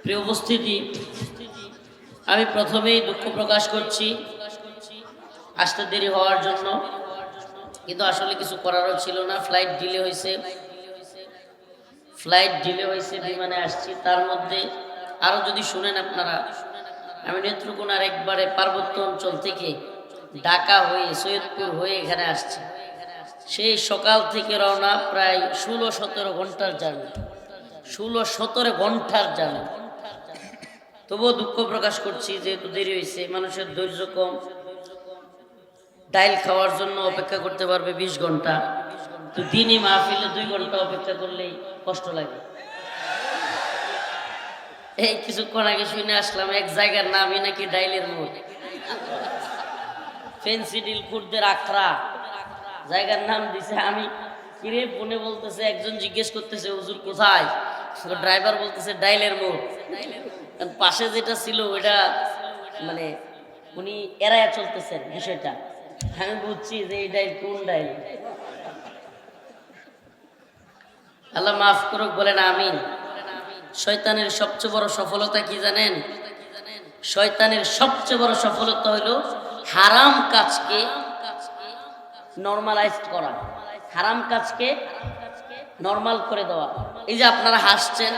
প্রিয় উপস্থিতি, আমি প্রথমেই দুঃখ প্রকাশ করছি আসতে দেরি হওয়ার জন্য, কিন্তু আসলে কিছু করারও ছিল না। ফ্লাইট ডিলে হয়েছে, বিমানে আসছি। তার মধ্যে আরও যদি শুনেন আপনারা, আমি নেত্রকোনার একবারে পার্বত্য অঞ্চল থেকে ঢাকা হয়ে সৈয়দপুর হয়ে এখানে আসছি। সেই সকাল থেকে রওনা, প্রায় 16-17 ঘন্টার জার্নি, 16-17 ঘন্টার জার্নি। তবুও দুঃখ প্রকাশ করছি যেহেতু দেরি হয়েছে। মানুষের ধৈর্য কম, ডাইল খাওয়ার জন্য অপেক্ষা করতে পারবে 20 ঘন্টা, তো দিনই মাহফিলে 2 ঘন্টা অপেক্ষা করলেই কষ্ট লাগে। এই কিছুক্ষণ আগে শুনে আসলাম এক জায়গার নামই নাকি ডাইলের মোড়, ফেন্সিডিল কুর্দের আখড়া জায়গার নাম দিছে। আমি কিরে ফোনে বলতেছে, একজন জিজ্ঞেস করতেছে হুজুর কোথায়, ড্রাইভার বলতেছে ডাইলের মোড়। পাশে যেটা ছিল ওইটা মানে উনি এড়াইয়া চলতেছেন বিষয়টা। আমি বুঝছি যে এই ডাইল কোন ডাইল। আল্লাহ মাফ করুক, বলেন আমিন। শয়তানের সবচেয়ে বড় সফলতা কি জানেন? শয়তানের সবচেয়ে বড় সফলতা হলো হারাম কাজকে নরমালাইজ করা, হারাম কাজকে নরমাল করে দেওয়া। এই যে আপনারা হাসছেন,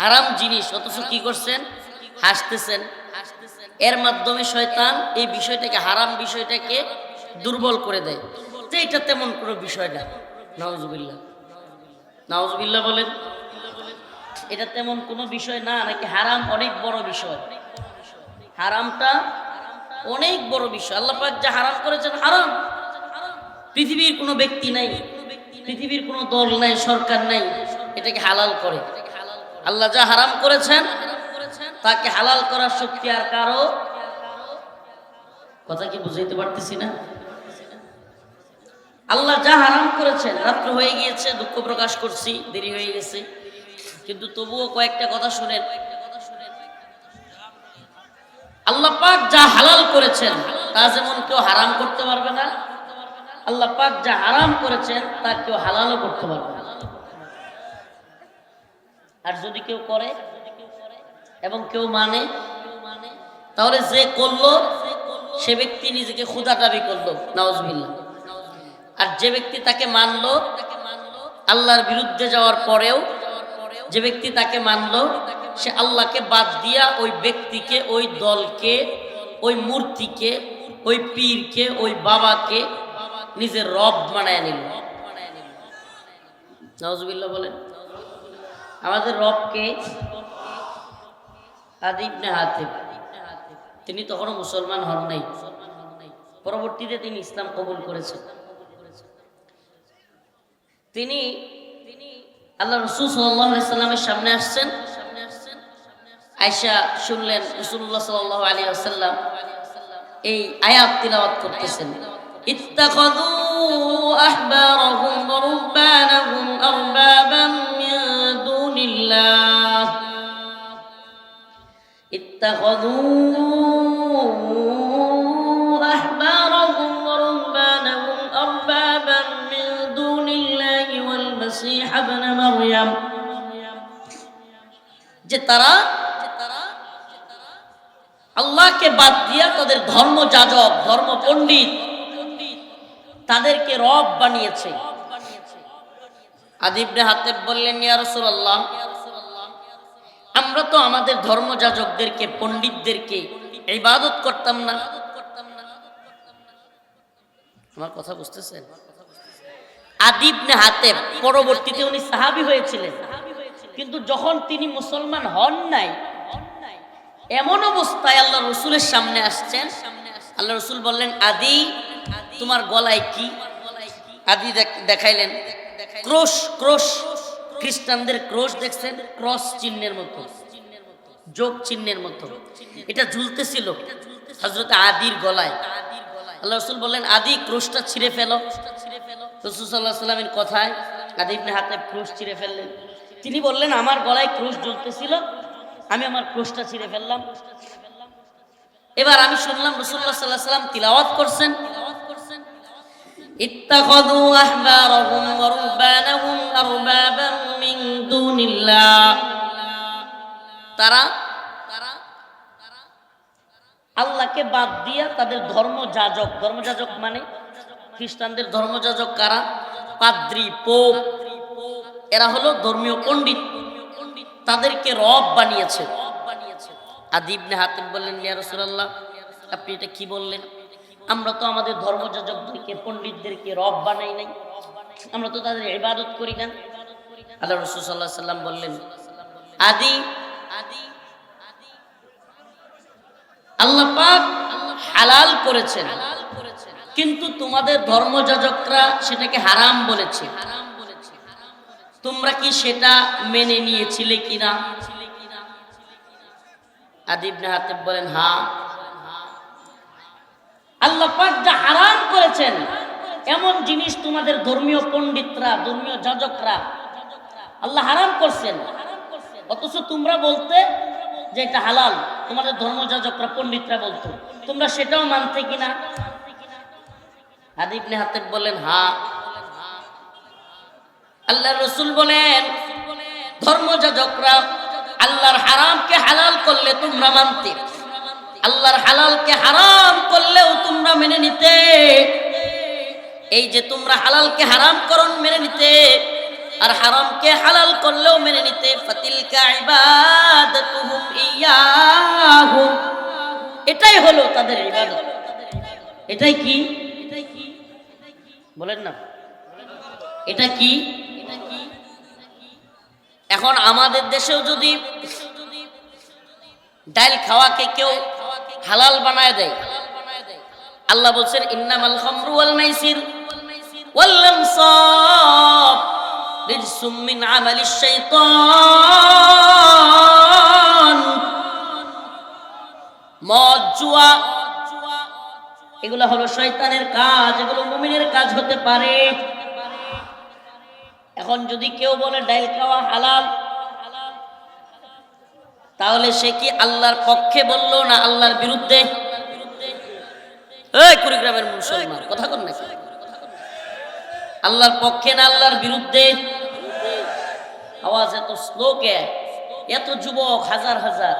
হারাম জিনিস, অথচ কি করছেন? হাসতেছেন। এর মাধ্যমে শয়তান এই বিষয়টাকে, হারাম বিষয়টাকে দুর্বল করে দেয়, যে এটা তেমন কোনো বিষয় না। নাউজুবিল্লাহ, নাউজুবিল্লাহ বলেন। এটা তেমন কোনো বিষয় না, নাকি হারাম অনেক বড় বিষয়। হারামটা অনেক বড় বিষয়। আল্লাহ পাক যা হারাম করেছেন হারাম। পৃথিবীর কোনো ব্যক্তি নাই, পৃথিবীর কোনো দল নাই, সরকার নাই এটাকে হালাল করে। আল্লাহ যা হারাম করেছেন তাকে হালাল করার শক্তি আর কারো। কথা কি বুঝাইতে পারতেছি না? আল্লাহ যা হারাম করেছেন, রাত্র হয়ে গিয়েছে, দুঃখ প্রকাশ করছি, দেরি হয়ে গেছে, কিন্তু তবুও কয়েকটা কথা শুনেন। আল্লাহ পাক যা হালাল করেছেন তা যেমন কেউ হারাম করতে পারবে না, আল্লাহ পাক যা হারাম করেছেন তা কেউ হালালও করতে পারবে না। আর যদি কেউ করে এবং কেউ মানে, তাহলে যে করলো সে ব্যক্তি নিজেকে খোদা দাবি করলো, নাউজুবিল্লাহ। আর যে ব্যক্তি তাকে মানলো, আল্লাহর বিরুদ্ধে যাওয়ার পরেও যে ব্যক্তি তাকে মানলো, সে আল্লাহকে বাদ দিয়া ওই ব্যক্তিকে, ওই দলকে, ওই মূর্তিকে, ওই পীরকে, ওই বাবাকে নিজের রব বানায় নিল। নাউজুবিল্লাহ বলেন। আমাদের রবকে আদি ইবনে হাতিম, তিনি তখনও মুসলমান হন নাই, পরবর্তীতে তিনি ইসলাম কবুল করেছেন। তিনি আল্লাহ রাসূল সাল্লাল্লাহু আলাইহি ওয়াসাল্লামের সামনে আসছেন। আয়েশা শুনলেন রাসূলুল্লাহ সাল্লাল্লাহু আলাইহি ওয়াসাল্লাম এই আয়াত তিলাওয়াত করতেছেন, ইত্তাখাযু আহবারাহুম ওয়া রুহবানাহুম আরবাবাম মিন দুনিল্লাহ, ইত্তাখাযু আহবারাহুম ওয়া রুহবানাহুম আরবাবাম মিন দুনিল্লাহি ওয়াল মাসীহ ইবনে মারইয়াম, যে তারা আল্লাহকে বাদ দিয়া তাদের ধর্মযাজক, ধর্ম পণ্ডিত, তাদেরকে রব বানিয়েছে। আদি ইবনে হাতিম বললেন, ইয়া রাসূলুল্লাহ, আমরা তো আমাদের ধর্মযাজকদেরকে, পণ্ডিতদেরকে ইবাদত করতাম না। আমার কথা বুঝতেছেন? আদি ইবনে হাতিম পরবর্তীতে উনি সাহাবী হয়েছিলেন, কিন্তু যখন তিনি মুসলমান হন নাই, এমন অবস্থায় আল্লাহ রসুলের সামনে আসছেন। আল্লাহ রসুল বললেন, আদি তোমার গলায় কি? আদি দেখাইলেন ক্রোশ, ক্রোশ, খ্রিস্টানদের ক্রোশ দেখছেন, ক্রস চিহ্নের মতো, যোগ চিহ্নের মতো, এটা ঝুলতেছিল হযরত আদির গলায়। আল্লাহ রসুল বললেন, আদি ক্রোশটা ছিঁড়ে ফেলো। রাসূল সাল্লাল্লাহু আলাইহি ওয়াসাল্লামের কথায় আদি ইবনে হাতিম ক্রোশ ছিঁড়ে ফেললেন। তিনি বললেন, আমার গলায় ক্রোশ ঝুলতেছিল, আমি আমার ক্রোশটা ছিঁড়ে ফেললাম। এবার আমি শুনলাম রাসূলুল্লাহ সাল্লাল্লাহু আলাইহি ওয়াসাল্লাম তিলাওয়াত করছেন, ইত্তাখাযু আহবারাহুম ওয়া রুহবানাহুম আরবাবাম মিন দুনিল্লাহ, তারা আল্লাহকে বাদ দিয়া তাদের ধর্মযাজক মানে খ্রিস্টানদের ধর্মযাজক কারা? পাদ্রী, পোপ, এরা হলো ধর্মীয় পণ্ডিত, তাদেরকে রব বানিয়েছে। আদি ইবনে হাতিম বললেন, ইয়া রাসূলুল্লাহ, আপনি এটা কি বললেন? আমরা তো আমাদের ধর্মযাজকদেরকে, পণ্ডিতদেরকে রব বানাই নাই, আমরা তো তাদের ইবাদত করি না। আল্লাহ রাসূল সাল্লাল্লাহু আলাইহি সাল্লাম বললেন, আদি আল্লাহ পাক হালাল করেছেন, কিন্তু তোমাদের ধর্মযাজকরা সেটাকে হারাম বলেছে। তোমরা কি সেটা মেনে নিয়েছিলে কিনা? আদি ইবনে হাতিম বলেন, হ্যাঁ। আল্লাহ পাক যা হারাম করেছেন এমন জিনিস তোমাদের ধর্মীয় পণ্ডিতরা, ধর্মীয় যাজকরা আল্লাহ হারাম করছেন, অথচ তোমরা বলতে যে এটা হালাল। তোমাদের ধর্মযাজকরা, পণ্ডিতরা বলতো, তোমরা সেটাও মানতে কিনা? আদি ইবনে হাতিম বলেন, হ্যাঁ। আল্লাহর রাসূল বলেন, ধর্মযাজকরা আল্লাহর হারামকে হালাল করলে তোমরা মানতে, আল্লাহর হালালকে হারাম করলেও তোমরা মেনে নিতে। এই যে তোমরা হালালকে হারাম করন মেনে নিতে, আর হারামকে হালাল করলেও মেনে নিতে। ফাতিলকা ইবাদাতুহুম ইয়াহুম, এটাই হলো তাদের ইবাদত। এটাই কি বলেন না, এটা কি? এখন আমাদের দেশেও যদি ডাল খাওয়াকে কেউ হালাল বানায় দেয়, আল্লাহ বলছেন, ইন্নামাল খামরু ওয়াল মাইসির ওয়াল আনসাব রিজসুম মিন আমালিশ শাইতান। মদ, জুয়া, এগুলো হলো শয়তানের কাজ, এগুলো মুমিনের কাজ হতে পারে। এখন যদি কেউ বলে ডাল খাওয়া হালাল, তাহলে সে কি আল্লাহর পক্ষে বললো না আল্লাহর বিরুদ্ধে? এই কুড়িগ্রামের মুসলমান, কথা কন নাকি? আল্লাহর পক্ষে না আল্লাহর বিরুদ্ধে? আওয়াজ এত স্লো কে? এত যুবক হাজার হাজার,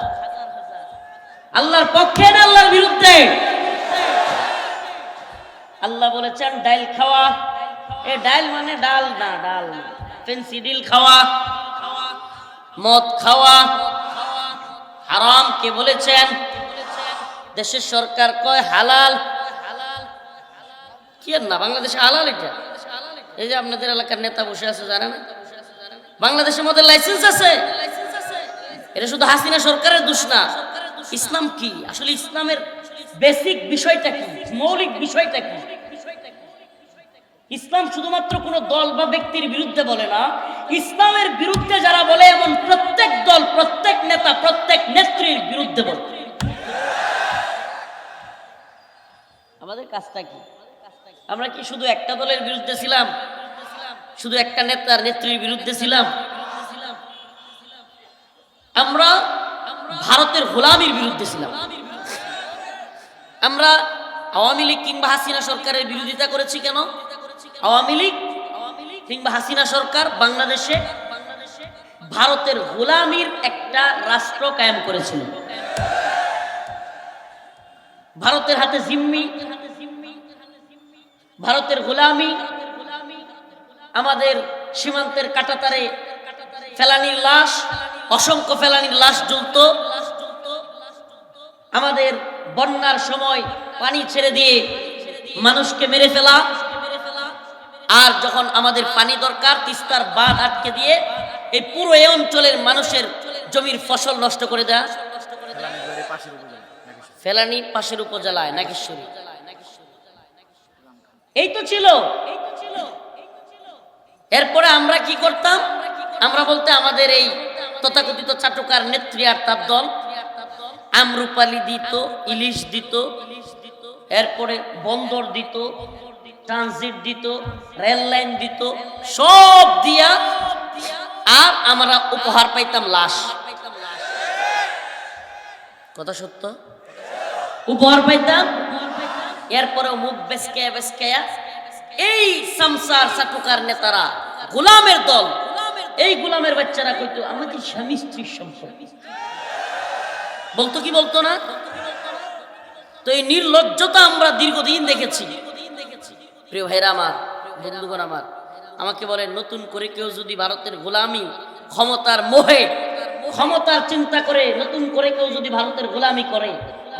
আল্লাহর পক্ষে না আল্লাহর বিরুদ্ধে? আল্লাহ বলেছেন ডাল খাওয়া, এ ডাল মানে ডাল না, ডাল না, ফেন্সিডিল খাওয়া, মদ খাওয়া হারাম কে বলেছেন? দেশের সরকার কয় হালাল। কি আর না, বাংলাদেশে হালাল এটা? এই যে আপনাদের এলাকার নেতা বসে আছে, জানেন না বাংলাদেশের মধ্যে লাইসেন্স আছে? এটা শুধু হাসিনা সরকারের দোষ না। ইসলাম কি আসলে? ইসলামের বেসিক বিষয়টা কি, মৌলিক বিষয়টা কি? ইসলাম শুধুমাত্র কোন দল বা ব্যক্তির বিরুদ্ধে বলে না, ইসলামের বিরুদ্ধে যারা বলে এমন প্রত্যেক দল, প্রত্যেক নেতা, প্রত্যেক নেত্রীর বিরুদ্ধে বলে। আমাদের কাজটা কি? আমরা কি শুধু একটা দলের বিরুদ্ধে ছিলাম? শুধু একটা নেতার, নেত্রীর বিরুদ্ধে ছিলাম? আমরা ভারতের গোলামির বিরুদ্ধে ছিলাম। আমরা আওয়ামী লীগ কিংবা হাসিনা সরকারের বিরোধিতা করেছি কেন? আওয়ামী লীগ কিংবা হাসিনা সরকার বাংলাদেশে ভারতের গোলামির একটা রাষ্ট্র কায়েম করেছিল। ভারতের হাতে জিম্মি, ভারতের গোলামি। আমাদের সীমান্তের কাঁটাতারে ফেলানির লাশ, অসংখ্য ফেলানির লাশ ঝুলত। আমাদের বন্যার সময় পানি ছেড়ে দিয়ে মানুষকে মেরে ফেলা, আর যখন আমাদের পানি দরকার তিস্তার বাঁধ আটকে দিয়ে এই পুরো এই অঞ্চলের মানুষের জমির ফসল নষ্ট করে দেয়া। ফেলানি পাশের উপজেলায় নাগেশ্বরী। এই তো ছিল। এরপরে আমরা কি করতাম? আমরা বলতে আমাদের এই তথাকথিত চাটুকার নেত্রী আর তার দল আমরুপালি দিত, ইলিশ দিত, এরপরে বন্দর দিত, ট্রানজিট দিত, রেল লাইন দিত, সব দিয়া আর আমরা উপহার পাইতাম লাশ। কথা সত্য? উপহার পাইতাম। এরপরে মুখ বেসকে বেসকে এই সামসার চাটুকার নেতারা, গোলামের দল, এই গোলামের বাচ্চারা কইতো আমাদের স্বামী স্ত্রীর সম্পর্ক। বলতো কি বলতো না? তো এই নির্লজ্জতা আমরা দীর্ঘদিন দেখেছি। প্রিয় ভাইরা আমার, বন্ধুগণ আমার, আমাকে বলেন, নতুন করে কেউ যদি ভারতের গোলামি, ক্ষমতার মোহে, ক্ষমতার চিন্তা করে নতুন করে কেউ যদি ভারতের গোলামি করে,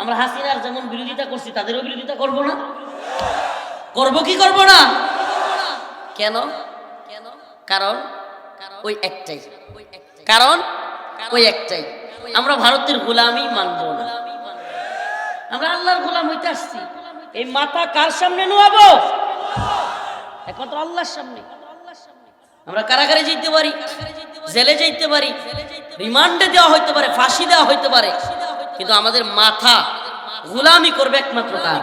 আমরা হাসিনার যেমন বিরোধিতা করছি তাদেরও বিরোধিতা করব না? করব কি করব না? কেন? কারণ ওই একটাই, কারণ ওই একটাই, আমরা ভারতের গোলামি মানব না। আমরা আল্লাহর গোলাম হইতে আসছি। এই মাথা কার সামনে নোয়াবো? একমাত্র আল্লাহর সামনে। আমরা কারাগারে যেতে পারি, জেলে যেতে পারি, রিমান্ডে দেওয়া হইতে পারে, ফাঁসি দেওয়া হইতে পারে, কিন্তু আমাদের মাথা গোলামি করবে একমাত্র কার?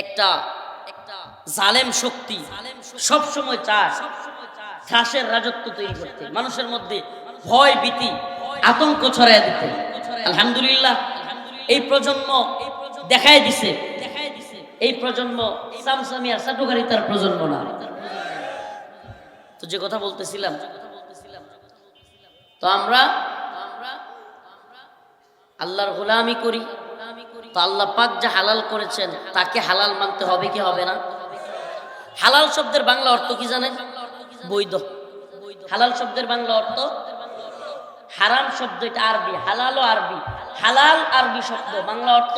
একটা জালেম শক্তি সব সময় চায় ঘাসের রাজত্ব তৈরি করতে, মানুষের মধ্যে ভয় ভীতি আতঙ্ক ছড়াইয়া দিতে। আলহামদুলিল্লাহ এই প্রজন্ম দেখায় দিছে, এই প্রজন্ম সামসামিয়া চাটুকারিতার প্রজন্ম না। তো যে কথা বলতেছিলাম, তো আমরা আল্লাহর গোলামি করি, তো আল্লাহ পাক যা হালাল করেছেন তাকে হালাল মানতে হবে কি হবে না? হালাল শব্দের বাংলা অর্থ কি জানেন? বৈধ। হালাল শব্দের বাংলা অর্থ, হারাম শব্দ এটা আরবি, হালালও আরবি, হালাল আরবি শব্দ, বাংলা অর্থ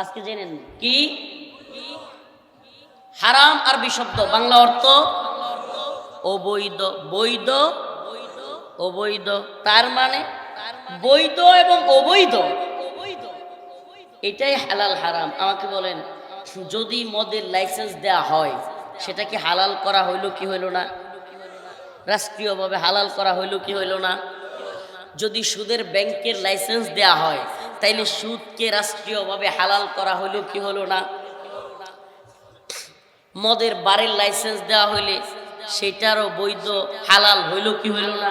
আজকে জেনেন কি? হারাম আরবি শব্দ, বাংলা অর্থ অবৈধ। বৈধ, অবৈধ, তার মানে বৈধ এবং অবৈধ এটাই হালাল হারাম। আমাকে বলেন, যদি মদের লাইসেন্স দেয়া হয় সেটাকে হালাল করা হইল কি হইল না? রাষ্ট্রীয়ভাবে হালাল করা হইল কি হইল না? যদি সুদের ব্যাংকের লাইসেন্স দেয়া হয় তাইলে সুদকে রাষ্ট্রীয়ভাবে হালাল করা হইল কি হলো না? মদের বারের লাইসেন্স দেওয়া হইলে সেটারও বৈধ হালাল হইল কি হইল না?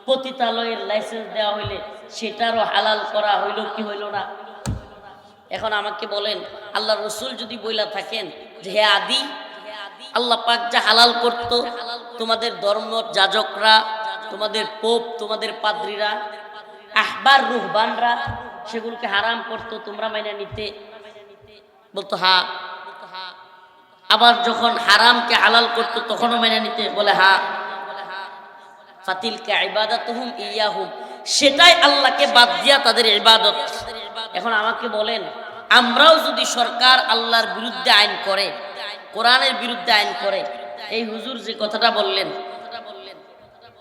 পতিতালয়ের লাইসেন্স দেওয়া হইলে সেটারও হালাল করা হইল কি হইল না? এখন আমাকে বলেন, আল্লাহ রসুল যদি বইলা থাকেন যে হে আদি, আল্লাহ পাক যা হালাল করত, তোমাদের ধর্ম যাজকরা, তোমাদের পোপ, তোমাদের পাদ্রীরা, আহবার রুহবানরা সেগুলোকে হারাম করতো, তোমরা মাইনা নিতে? বলতো হ্যাঁ। আবার যখন হারামকে হালাল করতো তখনও মাইনা নিতে? বলে হ্যাঁ। ফাতিলকা ইবাদাতুহুম ইয়াহুম, সেটাই আল্লাহকে বাদ দিয়া তাদের ইবাদত। এখন আমাকে বলেন, আমরাও যদি সরকার আল্লাহর বিরুদ্ধে আইন করে, কোরআনের বিরুদ্ধে আইন করে, এই হুজুর যে কথাটা বললেন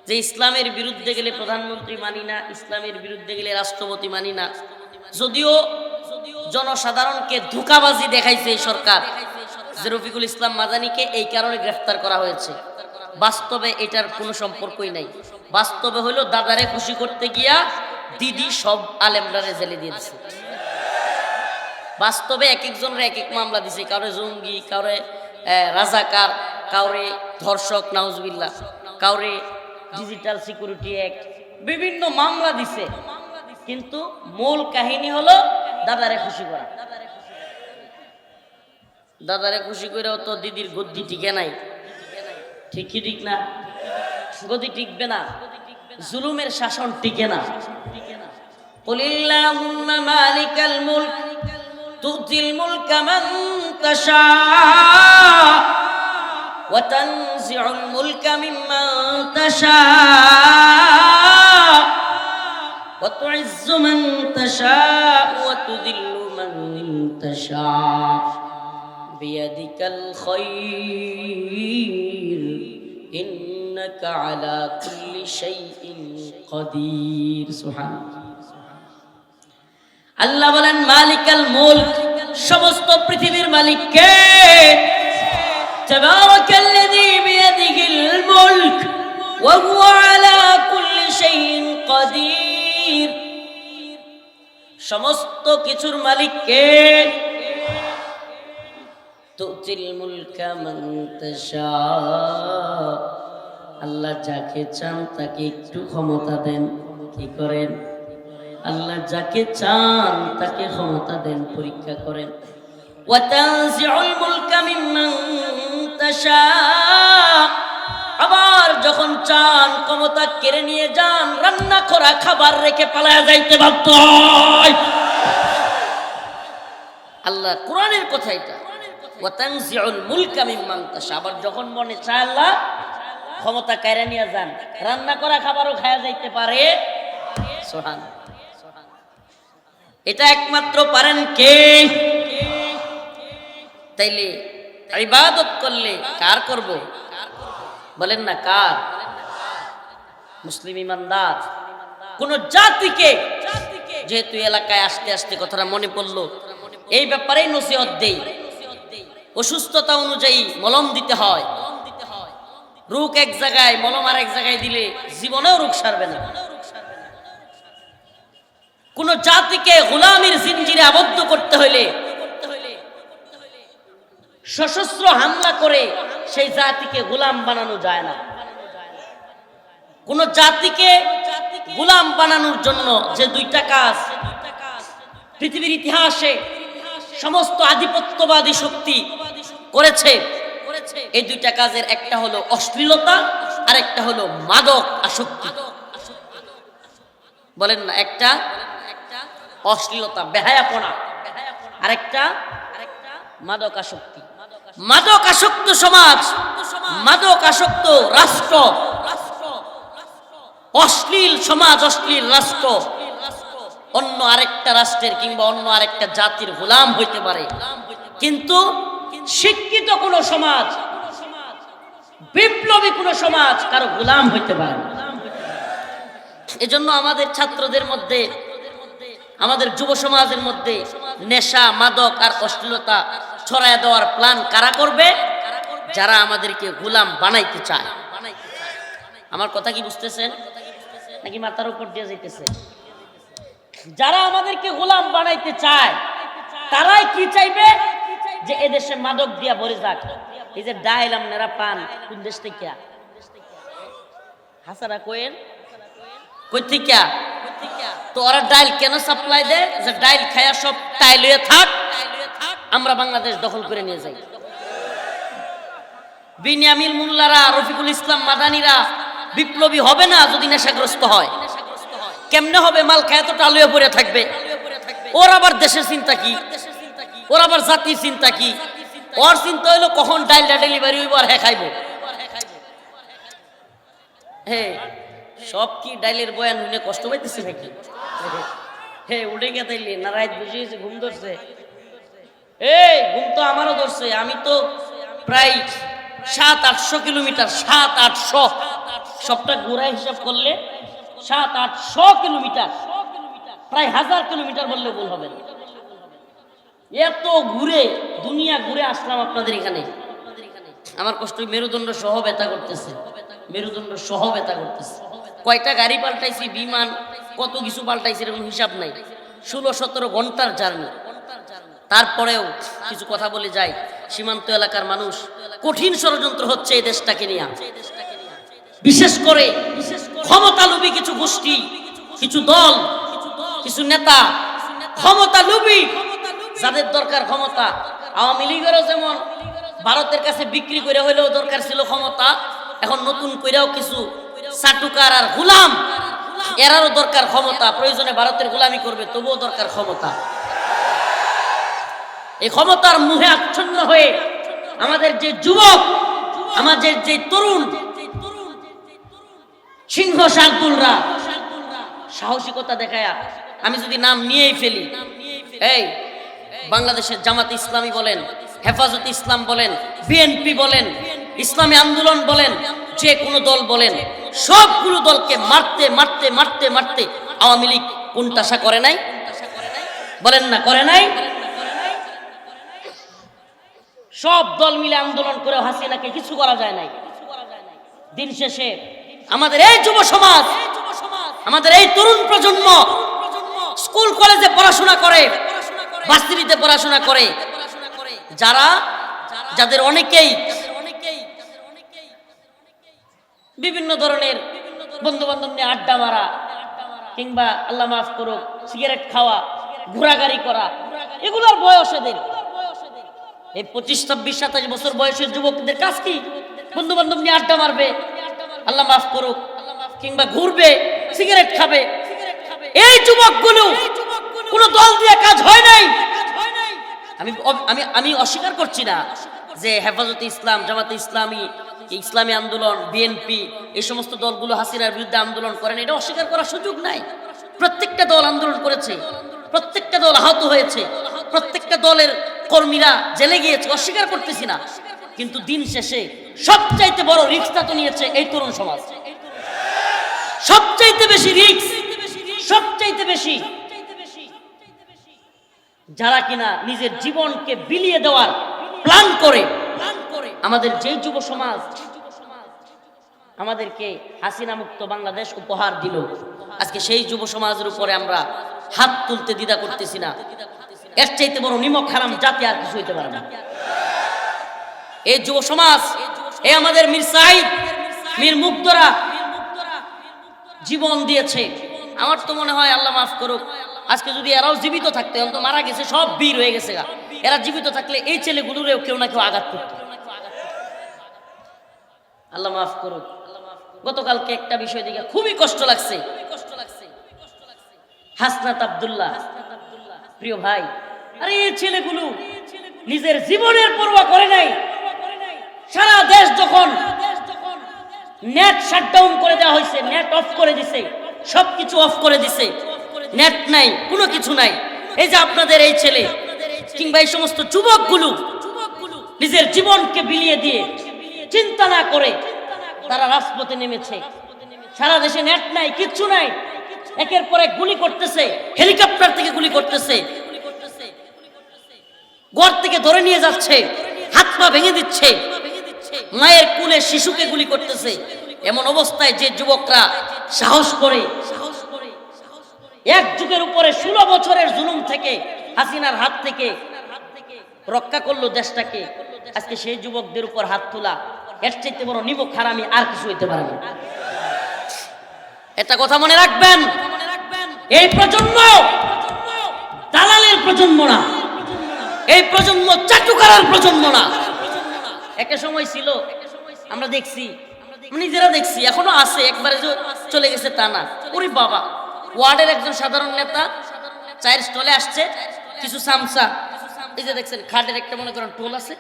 যে ইসলামের বিরুদ্ধে গেলে প্রধানমন্ত্রী মানি না, ইসলামের বিরুদ্ধে গেলে রাষ্ট্রপতি মানি না, যদিও জনসাধারণকে ধোঁকাবাজি দেখাইছে এই সরকার, যে রফিকুল ইসলাম মাদানীকে এই কারণে গ্রেফতার করা হয়েছে, বাস্তবে এটার কোনো সম্পর্কই নাই। বাস্তবে হলো দাদারে খুশি করতে গিয়া দিদি সব আলেমরারে জেলে দিয়েছে। বাস্তবে এক একজনের এক এক মামলা দিছে, কাউরে জঙ্গি, কাউরে রাজাকার, কাউরে ধর্ষক নাউজুবিল্লাহ, কাউরে ডিজিটাল সিকিউরিটি অ্যাক্ট, বিভিন্ন মামলা দিছে, কিন্তু মূল কাহিনী হলো দাদারে খুশি করা। দাদারে খুশি করেও তো দিদির গদ্দি টিকে নাই, ঠিক কি ঠিক না? গদি টিকবে না, জুলুমের শাসন টিকে না। কুলিল্লাহুম্মা মালিকাল মুলক তুতিল মুলকা মান তাশা ওয়া তানজিউল মুলকা মিম্মান তাশা ওয়া তুইজ্জু মান তাশা ওয়া তুযিল্লু মান তাশা বিয়াদিকাল খায়র ইন্নাকা আলা কুল্লি শাইইন কাদির। সুবহানাল্লাহ। আল্লাহ বলেন মালিকাল মুলক, সমস্ত পৃথিবীর মালিক কে? তাবারাকাল্লাযী বিয়াদিহিল মুলক ওয়া হুয়া আলা কুল্লি শাইইন কাদির। সমস্ত কিছুর মালিক কে? তুতিল মুলকা মান তাশা, আল্লাহ যাকে চান তাকে একটু ক্ষমতা দেন। কি করেন? আল্লাহ যাকে চান তাকে ক্ষমতা দেন, পরীক্ষা করেন। ওয়া তানজিউল মুলকা মিম্মান তাশা, আবার যখন চান ক্ষমতা কেড়ে নিয়ে যান, রান্না করা খাবার রেখে পালায়া যাইতে বাধ্য হয়। আল্লাহ কোরআনের কথা এটা, ওয়া তানজিউল মুলকা মিম্মান তাশা। আবার যখন মনে চায় আল্লাহ ক্ষমতা কেড়ে নিয়ে যান, রান্না করা খাবারও খায়া যাইতে পারে। সুবহানাল্লাহ। এটা একমাত্র পারেন কে? তাইলে ইবাদত করলে কার করব? বলেন না কার? মুসলিম ইমানদার কোন জাতিকে, যেহেতু এলাকায় আসতে আসতে কথাটা মনে পড়লো, এই ব্যাপারেই নসিহত দেই। অসুস্থতা অনুযায়ী মলম দিতে হয়। রোগ এক জায়গায়, মলম আর এক জায়গায় দিলে জীবনেও রোগ সারবে না। কোন জাতিকে গোলামির জিনজিরে আবদ্ধ করতে হইলে সশস্ত্র হামলা করে সেই জাতিকে গোলাম বানানো যায় না। কোন জাতিকে গোলাম বানানোর জন্য যে দুইটা কাজ পৃথিবীর ইতিহাসে সমস্ত আধিপত্যবাদী শক্তি করেছে, এই দুইটা কাজের একটা হলো অশ্লীলতা আর একটা হলো মাদক আসক্তি। বলেন না, একটা অশ্লীলতা বেহায়াপনা, আরেকটা মাদক আসক্তি। মাদক আসক্ত সমাজ, মাদক আসক্ত রাষ্ট্র, অশ্লীল সমাজ, অশ্লীল রাষ্ট্র অন্য আরেকটা রাষ্ট্রের কিংবা অন্য আরেকটা জাতির গোলাম হইতে পারে, কিন্তু শিক্ষিত কোন সমাজ, বিপ্লবী কোন সমাজ কারো গোলাম হইতে পারে না। এজন্য আমাদের ছাত্রদের মধ্যে, আমাদের যুব সমাজের মধ্যে নেশা, মাদক আর অশ্লীলতা ছড়ায় দেওয়ার প্ল্যান কারা করবে? যারা আমাদেরকে গোলাম বানাইতে চায়। আমার কথা কি বুঝতেছেন নাকি মাথার উপর দিয়ে যাইতেছে? যারা আমাদেরকে গোলাম বানাইতে চায় তারাই কি চাইবে? যে এদেশে মাদক দিয়া ভরে যাক। এই যে ডাইল আপনারা পান কোন দেশ থেকে? হাসারা কোয়েন কই থেকে? তো ওরা ডাইল কেন সাপ্লাই দেয়? যে ডাইল খায়া সব টাইল হয়ে থাক, আমরা বাংলাদেশ দখল করে নিয়ে যাই। বিনিয়ামিল মোল্লারা, রফিকুল ইসলাম মাদানিরা বিপ্লবী হবে না যদি নেশাগ্রস্ত হয়। কেমনে হবে? মাল খায় তো টালুয়ে পড়ে থাকবে। ওর আবার দেশের চিন্তা কি? ওর আবার জাতির চিন্তা কি? ওর চিন্তা হইলো কখন ডাইলটা ডেলিভারি হইব আর হ্যাঁ খাইব। হ্যাঁ, সব কি ডাইলের বয়ান শুনে কষ্ট পাইতেছে নাকি? হ্যাঁ, উঠে গেতাইলে না রাত বুঝিয়েছে, ঘুম ধরছে। এই ঘুম তো আমারও ধরছে। আমি তো প্রায় 700-800 কিলোমিটার, 700-800 সবটা ঘোরায় হিসাব করলে 700-800 কিলোমিটার, প্রায় 1000 কিলোমিটার বললে ভুল হবে না। এত ঘুরে দুনিয়া ঘুরে আসলাম আপনাদের এখানে। আমার কষ্ট মেরুদণ্ড সহ ব্যথা করতেছে, মেরুদণ্ড সহ ব্যথা করতেছে। কয়টা গাড়ি পাল্টাইছি, বিমান, কত কিছু পাল্টাইছি, এরকম হিসাব নাই। 16-17 ঘন্টার জার্নি। তারপরেও কিছু কথা বলে যাই, সীমান্ত এলাকার মানুষ কঠিন ষড়যন্ত্র হচ্ছে এই দেশটাকে নিয়ে। বিশেষ করে ক্ষমতালোভী কিছু গোষ্ঠী, কিছু দল, কিছু নেতা, ক্ষমতালোভী, যাদের দরকার ক্ষমতা। আওয়ামী লীগেরও যেমন ভারতের কাছে বিক্রি করে হইলেও দরকার ছিল ক্ষমতা, এখন নতুন কইরাও কিছু চাটুকার আর গোলাম, এরারও দরকার ক্ষমতা। প্রয়োজনে ভারতের গোলামি করবে, তবুও দরকার ক্ষমতা। এই ক্ষমতার মুহে আচ্ছন্ন হয়ে আমাদের যে যুবক, আমাদের যে তরুণ সিংহ শার্দুলরা সাহসিকতা দেখায়া, আমি যদি নাম নিয়েই ফেলি, এই বাংলাদেশের জামাতে ইসলামী বলেন, হেফাজতে ইসলাম বলেন, বিএনপি বলেন, ইসলামী আন্দোলন বলেন, যে কোনো দল বলেন, সবগুলো দলকে মারতে মারতে মারতে মারতে আওয়ামী লীগ কোণঠাসা করে নাই? বলেন না, করে নাই? সব দল মিলে আন্দোলন করে হাসিনাকে কিছু করা যায় নাই। দিন শেষে আমাদের এই যুব সমাজ, আমাদের এই তরুণ প্রজন্ম স্কুল কলেজে পড়াশোনা করে, ভার্সিটিতে পড়াশোনা করে, যাদের অনেকেই বিভিন্ন ধরনের বন্ধু বান্ধব নিয়ে আড্ডা মারা, কিংবা আল্লাহ মাফ করুক সিগারেট খাওয়া, ঘোরাঘুরি করা, এগুলোর বয়স এদের। এই 25, 26, 27 বছর বয়সের যুবকদের কাজ কি? বন্ধু বান্ধব নিয়ে আড্ডা মারবে, আল্লাহ মাফ করুক, কিংবা ঘুরবে, সিগারেট খাবে, এই যুবকগুলো কোন দল দিয়ে কাজ হয় নাই। আমি আমি আমি অস্বীকার করছি না যে হেফাজতে ইসলাম, জামাতে ইসলামী, ইসলামী আন্দোলন, বিএনপি, এই সমস্ত দলগুলো হাসিনার বিরুদ্ধে আন্দোলন করেন, এটা অস্বীকার করার সুযোগ নাই। প্রত্যেকটা দল আন্দোলন করেছে, প্রত্যেকটা দল আহত হয়েছে, প্রত্যেকটা দলের কর্মীরা জেলে গিয়েছে, অস্বীকার করতেছি না। কিন্তু দিন শেষে সবচাইতে বড় রিস্কটা তো নিয়েছে এই তরুণ সমাজ। সবচাইতে বেশি রিস্ক, সবচাইতে বেশি যারা কিনা নিজের জীবনকে বিলিয়ে দেওয়ার প্ল্যান করে, আমাদের যেই যুব সমাজ আমাদেরকে হাসিনা মুক্ত বাংলাদেশ উপহার দিল, আজকে সেই যুব সমাজের উপরে আমরা হাত তুলতে দ্বিধা করতেছি না। এর চাইতে বড় নিমক হারাম জাতি আর কিছু হইতে পারে না। এই যুব সমাজ, এই আমাদের মীর সাঈদ, মীর মুগ্ধরা জীবন দিয়েছে। আমার তো মনে হয় আল্লাহ মাফ করুক, আজকে যদি এরাও জীবিত থাকতে, তো মারা গেছে, সব বীর হয়ে গেছে গা, এরা জীবিত থাকলে এই ছেলেগুলোরেও কেউ না কেউ আঘাত করত। আল্লাহ মাফ করুক। গতকালকে একটা বিষয় দেখে খুবই কষ্ট লাগছে। হাসনাত আব্দুল্লাহ, প্রিয় ভাই, আরে এই ছেলেগুলো নিজের জীবনের পরোয়া করে নাই। সারা দেশ যখন নেট শাটডাউন করে দেওয়া হয়েছে, নেট অফ করে দিছে, সবকিছু অফ করে দিছে, নেট নাই, কোনো কিছু নাই। এই যে আপনাদের এই ছেলে কিংবা এই সমস্ত যুবকগুলো নিজের জীবনকে বিলিয়ে দিয়ে চিন্তা না করে তারা রাজপথে নেমেছে। সারা দেশে নেট নাই, কিচ্ছু নাই, একের পর এক গুলি করতেছে, হেলিকপ্টার থেকে গুলি করতেছে, ঘর থেকে ধরে নিয়ে যাচ্ছে, হাত পা ভেঙে দিচ্ছে, মায়ের কোলে শিশুকে গুলি করতেছে। এমন অবস্থায় যে যুবকরা সাহস করে এক যুগের উপরে 16 বছরের জুলুম থেকে, হাসিনার হাত থেকে রক্ষা করলো দেশটাকে, আজকে সেই যুবকদের উপর হাত তোলা, এর চাইতে বড় নিমক হারামি আর কিছু হইতে পারে না। একটা কথা মনে রাখবেন, এই প্রজন্ম দালালের প্রজন্ম না, এই প্রজন্ম চাটুকারের প্রজন্ম না। একটা সময় ছিল, আমরা দেখছি, নিজেরা দেখছি, এখনো আছে, একবারে চলে গেছে তা না। ওরে বাবা, ওয়ার্ডের একজন সাধারণ নেতা চায়ের স্টলে আসছে, কিছু সামসা, এই যে দেখছেন খাটের একটা মনে করেন টোল আছে,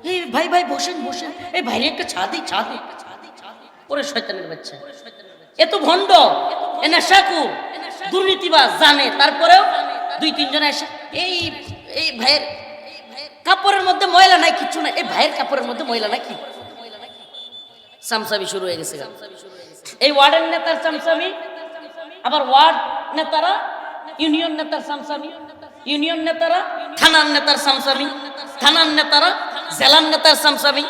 এই ভাই ভাই বসেন বসেন, এই ভাইরে একটা ছা দিই, ছা দিই। ওরে শয়তানের বাচ্চা, এত ভণ্ড, এ নেশাকুর, দুর্নীতিবাজ জানে, তারপরেও 2-3 জন এসে এই এই ভাইয়ের কাপড়ের মধ্যে ময়লা নাই, কিচ্ছু নাই, এই ভাইয়ের কাপড়ের মধ্যে ময়লা নাই, কি সামসামি শুরু হয়ে গেছে। এই ওয়ার্ডের নেতার সামসামি, আবার ওয়ার্ড নেতারা ইউনিয়ন নেতার সামসামি, ইউনিয়ন নেতারা থানার নেতার সামসামি, থানার নেতারা জেলার নেতার সামসামি,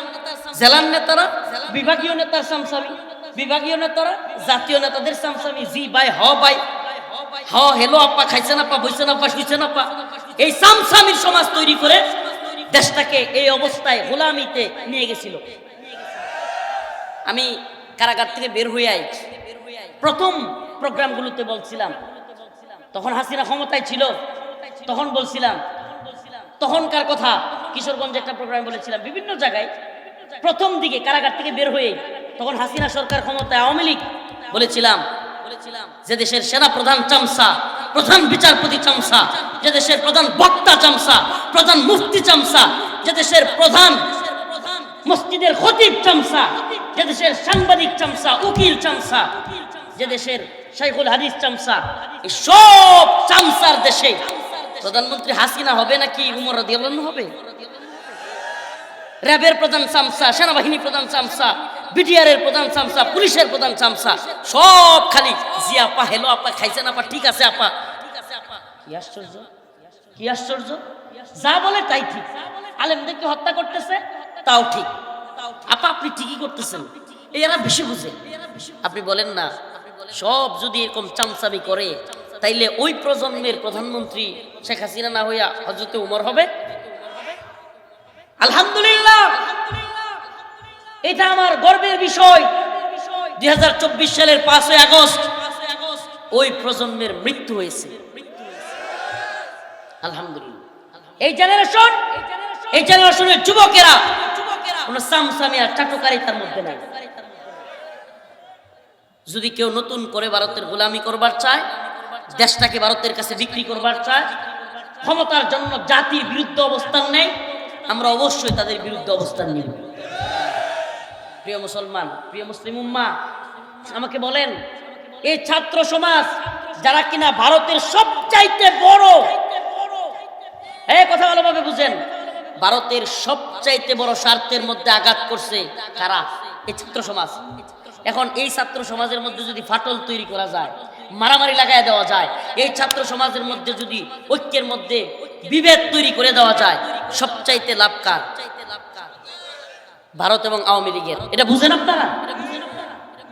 জেলার নেতারা বিভাগীয় নেতার সামসামি, বিভাগীয় নেতারা জাতীয় নেতাদের সামসামি। জি ভাই, হ ভাই, হ, হেলো আপা, খাইছেন আপা, বইছেন আপা, শুইছেন আপা। এই সামসামির সমাজ তৈরি করে দেশটাকে এই অবস্থায় গোলামিতে নিয়ে গেছিল। আমি কারাগার থেকে বের হয়ে আই, প্রথম প্রোগ্রামগুলোতে বলছিলাম, তখন হাসিনা ক্ষমতায় ছিল, তখন বলছিলাম, তখনকার কথা, কিশোরগঞ্জে একটা প্রোগ্রাম বলেছিলাম, বিভিন্ন জায়গায় প্রথম দিকে কারাগার থেকে বের হয়ে, তখন হাসিনা সরকার ক্ষমতায়, আওয়ামী লীগ, বলেছিলাম যে দেশের সেনা প্রধান চামচা, প্রধান বিচারপতি চামচা, যে দেশের প্রধান বক্তা চামচা, প্রধান মুফতি চামচা, যে দেশের প্রধান মসজিদের খতিব চামচা, যে দেশের সাংবাদিক চামচা, উকিল চামচা, যে দেশের শাইখুল হাদিস চামচা, এই সব চামচার দেশে প্রধানমন্ত্রী হাসিনা হবে নাকি উমর রাদিয়াল্লাহু আনহু হবে? র্যাবের প্রধান চামচা, সেনাবাহিনী প্রধান চামচা, বিটিআরের প্রধান চামচা, পুলিশের প্রধান চামচা, সব খালি জি আপা, হেলো আপা, খাইছেন আপা, ঠিক আছে আপা। কি আশ্চর্য, কি আশ্চর্য, যা বলে তাই ঠিক। আলেমদেরকে হত্যা করতেছে, তাও ঠিক। আপা আপনি ঠিকই করতেছেন, এরা বেশি বুঝে। আপনি বলেন না, সব যদি এরকম চামচামি করে, তাইলে ওই প্রজন্মের প্রধানমন্ত্রী শেখ হাসিনা না হইয়া হযরতে উমর হবে? আলহামদুলিল্লাহ, এটা আমার গর্বের বিষয়। 2024 সালের 5ই আগস্ট ওই প্রজন্মের মৃত্যু হয়েছে। আলহামদুলিল্লাহ, এই জেনারেশনের যুবকেরা কোন সামসামি আর চাটুকারিতার মধ্যে নাই। যদি কেউ নতুন করে ভারতের গোলামি করবার চায়, দেশটাকে ভারতের কাছে বিক্রি করবার চায়, ক্ষমতার জন্য জাতির বিরুদ্ধে অবস্থান নেয়, আমরা অবশ্যই তাদের বিরুদ্ধে অবস্থান নিব। প্রিয় মুসলমান, প্রিয় মুসলিম উম্মাহ, আমাকে বলেন, এই ছাত্র সমাজ যারা কিনা ভারতের সবচাইতে বড়, এই কথা ভালোভাবে বুঝেন, ভারতের সবচাইতে বড় স্বার্থের মধ্যে আঘাত করছে কারা? এই ছাত্র সমাজ। এখন এই ছাত্র সমাজের মধ্যে যদি ফাটল তৈরি করা যায়, মারামারি লাগায় দেওয়া যায়, এই ছাত্র সমাজের মধ্যে যদি ঐক্যের মধ্যে বিভেদ তৈরি করে দেওয়া যায়, সবচাইতে লাভ কার? ভারত এবং আওয়ামী লীগের। এটা বুঝেন আপনারা?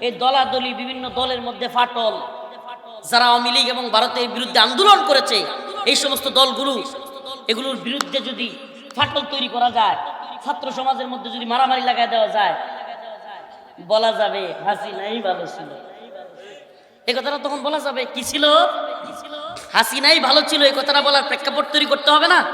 এই দলাদলি, বিভিন্ন দলের মধ্যে ফাটল, যারা আওয়ামী লীগ এবং ভারতের বিরুদ্ধে আন্দোলন করেছে, এই সমস্ত দলগুলো, এগুলোর বিরুদ্ধে যদি ফাটল তৈরি করা যায়, ছাত্র সমাজের মধ্যে যদি মারামারি লাগায় দেওয়া যায়, বলা যাবে হাসিনাই ভালো ছিল। এই কথাটা তখন বলা যাবে, কি ছিল? হাসিনাই ভালো ছিল। এই কথাটা বলার প্রেক্ষাপট তৈরি করতে হবে না?